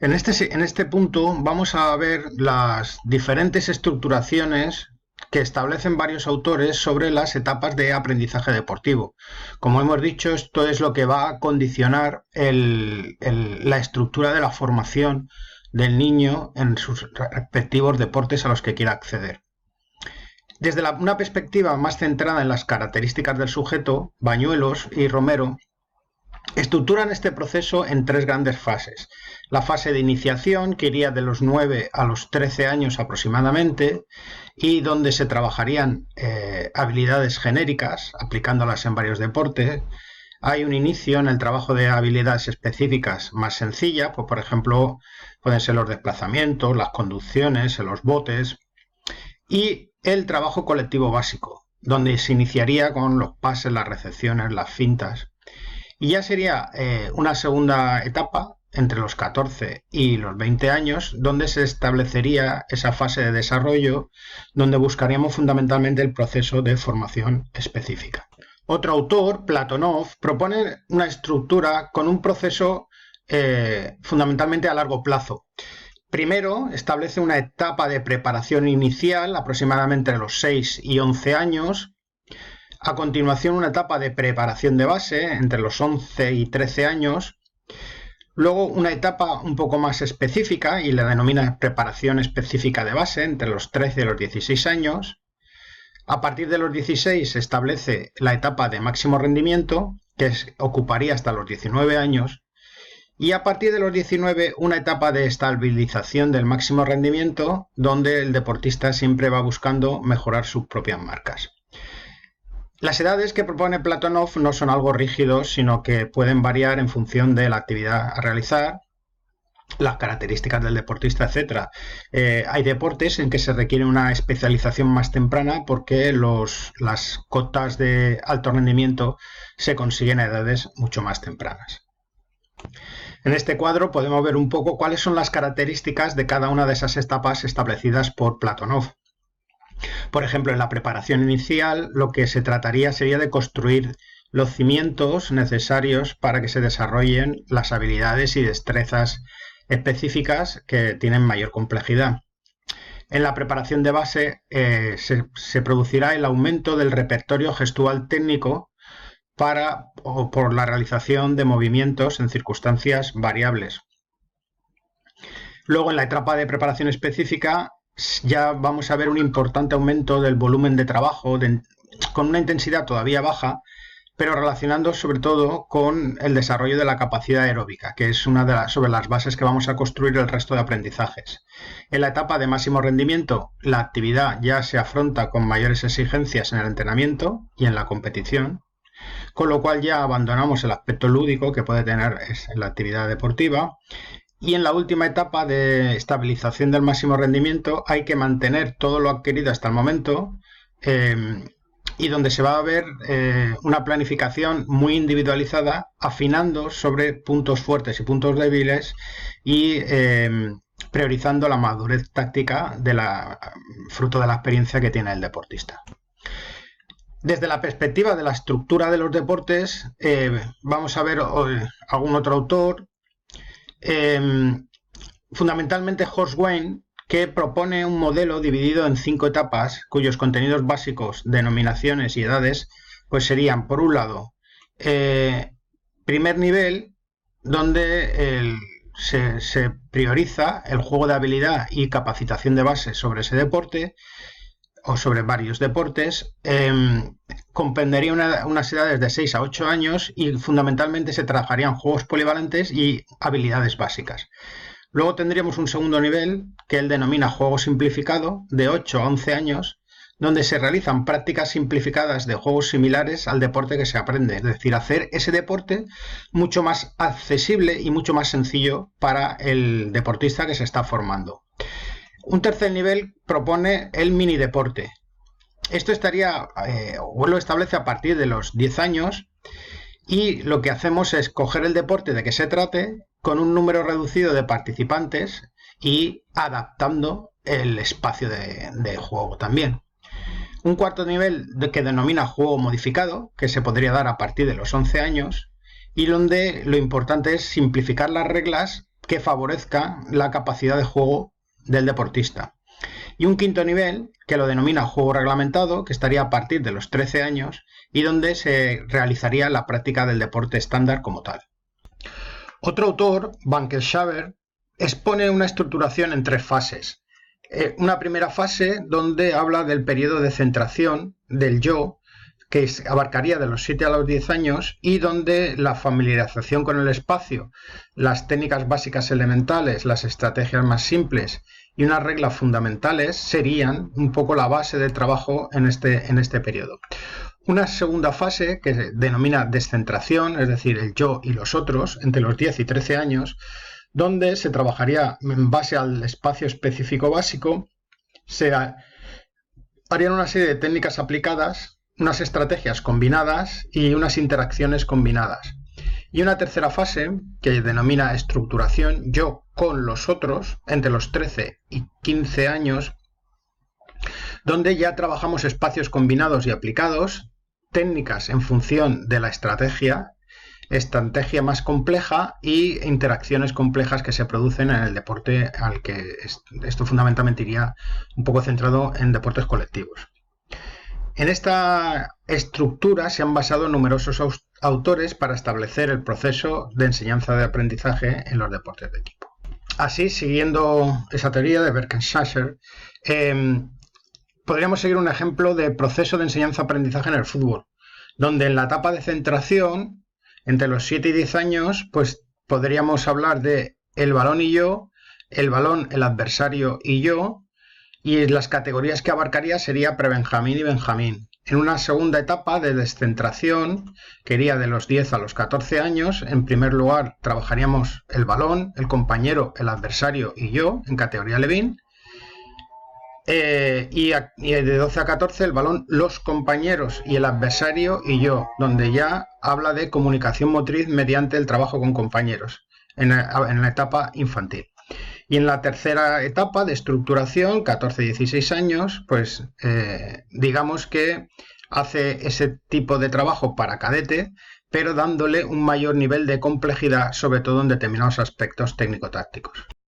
En este punto vamos a ver las diferentes estructuraciones que establecen varios autores sobre las etapas de aprendizaje deportivo. Como hemos dicho, esto es lo que va a condicionar la estructura de la formación del niño en sus respectivos deportes a los que quiera acceder. Desde una perspectiva más centrada en las características del sujeto, Bañuelos y Romero estructuran este proceso en tres grandes fases. La fase de iniciación, que iría de los 9 a los 13 años aproximadamente, y donde se trabajarían habilidades genéricas, aplicándolas en varios deportes. Hay un inicio en el trabajo de habilidades específicas más sencilla, pues por ejemplo, pueden ser los desplazamientos, las conducciones, los botes, y el trabajo colectivo básico, donde se iniciaría con los pases, las recepciones, las fintas. Y ya sería una segunda etapa entre los 14 y los 20 años, donde se establecería esa fase de desarrollo, donde buscaríamos fundamentalmente el proceso de formación específica. Otro autor, Platonov, propone una estructura con un proceso fundamentalmente a largo plazo. Primero, establece una etapa de preparación inicial, aproximadamente entre los 6 y 11 años. A continuación, una etapa de preparación de base, entre los 11 y 13 años. Luego, una etapa un poco más específica, y la denomina preparación específica de base, entre los 13 y los 16 años. A partir de los 16 se establece la etapa de máximo rendimiento, que ocuparía hasta los 19 años. Y a partir de los 19, una etapa de estabilización del máximo rendimiento, donde el deportista siempre va buscando mejorar sus propias marcas. Las edades que propone Platonov no son algo rígidos, sino que pueden variar en función de la actividad a realizar, las características del deportista, etc. Hay deportes en que se requiere una especialización más temprana porque las cotas de alto rendimiento se consiguen a edades mucho más tempranas. En este cuadro podemos ver un poco cuáles son las características de cada una de esas etapas establecidas por Platonov. Por ejemplo, en la preparación inicial, lo que se trataría sería de construir los cimientos necesarios para que se desarrollen las habilidades y destrezas específicas que tienen mayor complejidad. En la preparación de base se producirá el aumento del repertorio gestual técnico por la realización de movimientos en circunstancias variables. Luego, en la etapa de preparación específica, ya vamos a ver un importante aumento del volumen de trabajo con una intensidad todavía baja, pero relacionando sobre todo con el desarrollo de la capacidad aeróbica, que es sobre las bases que vamos a construir el resto de aprendizajes. En la etapa de máximo rendimiento, la actividad ya se afronta con mayores exigencias en el entrenamiento y en la competición, con lo cual ya abandonamos el aspecto lúdico que puede tener la actividad deportiva. Y en la última etapa de estabilización del máximo rendimiento hay que mantener todo lo adquirido hasta el momento y donde se va a ver una planificación muy individualizada, afinando sobre puntos fuertes y puntos débiles y priorizando la madurez táctica fruto de la experiencia que tiene el deportista. Desde la perspectiva de la estructura de los deportes, vamos a ver algún otro autor, fundamentalmente Horswain, que propone un modelo dividido en 5 etapas, cuyos contenidos básicos, denominaciones y edades, pues serían, por un lado, primer nivel, donde se prioriza el juego de habilidad y capacitación de base sobre ese deporte, o sobre varios deportes, comprendería unas edades de 6 a 8 años y fundamentalmente se trabajarían juegos polivalentes y habilidades básicas. Luego tendríamos un segundo nivel que él denomina juego simplificado, de 8 a 11 años, donde se realizan prácticas simplificadas de juegos similares al deporte que se aprende, es decir, hacer ese deporte mucho más accesible y mucho más sencillo para el deportista que se está formando. Un tercer nivel propone el mini deporte. Esto lo establece a partir de los 10 años y lo que hacemos es coger el deporte de que se trate con un número reducido de participantes y adaptando el espacio de juego también. Un cuarto nivel que denomina juego modificado, que se podría dar a partir de los 11 años y donde lo importante es simplificar las reglas que favorezca la capacidad de juego del deportista. Y un quinto nivel, que lo denomina juego reglamentado, que estaría a partir de los 13 años y donde se realizaría la práctica del deporte estándar como tal. Otro autor, Bankelshaber, expone una estructuración en 3 fases. Una primera fase donde habla del periodo de centración del yo, que abarcaría de los 7 a los 10 años y donde la familiarización con el espacio, las técnicas básicas elementales, las estrategias más simples y unas reglas fundamentales serían un poco la base de trabajo en este periodo. Una segunda fase que se denomina descentración, es decir, el yo y los otros, entre los 10 y 13 años, donde se trabajaría en base al espacio específico básico, se harían una serie de técnicas aplicadas, unas estrategias combinadas y unas interacciones combinadas. Y una tercera fase, que denomina estructuración, yo con los otros, entre los 13 y 15 años, donde ya trabajamos espacios combinados y aplicados, técnicas en función de la estrategia más compleja y interacciones complejas que se producen en el deporte, al que esto fundamentalmente iría un poco centrado en deportes colectivos. En esta estructura se han basado numerosos autores para establecer el proceso de enseñanza de aprendizaje en los deportes de equipo. Así, siguiendo esa teoría de Berkenschasser, podríamos seguir un ejemplo de proceso de enseñanza-aprendizaje en el fútbol, donde en la etapa de centración, entre los 7 y 10 años, pues podríamos hablar de el balón y yo, el balón, el adversario y yo, y las categorías que abarcaría sería prebenjamín y benjamín. En una segunda etapa de descentración, que iría de los 10 a los 14 años, en primer lugar trabajaríamos el balón, el compañero, el adversario y yo, en categoría Levin. Y de 12 a 14 el balón, los compañeros y el adversario y yo, donde ya habla de comunicación motriz mediante el trabajo con compañeros, en la etapa infantil. Y en la tercera etapa de estructuración, 14-16 años, pues digamos que hace ese tipo de trabajo para cadete, pero dándole un mayor nivel de complejidad, sobre todo en determinados aspectos técnico-tácticos.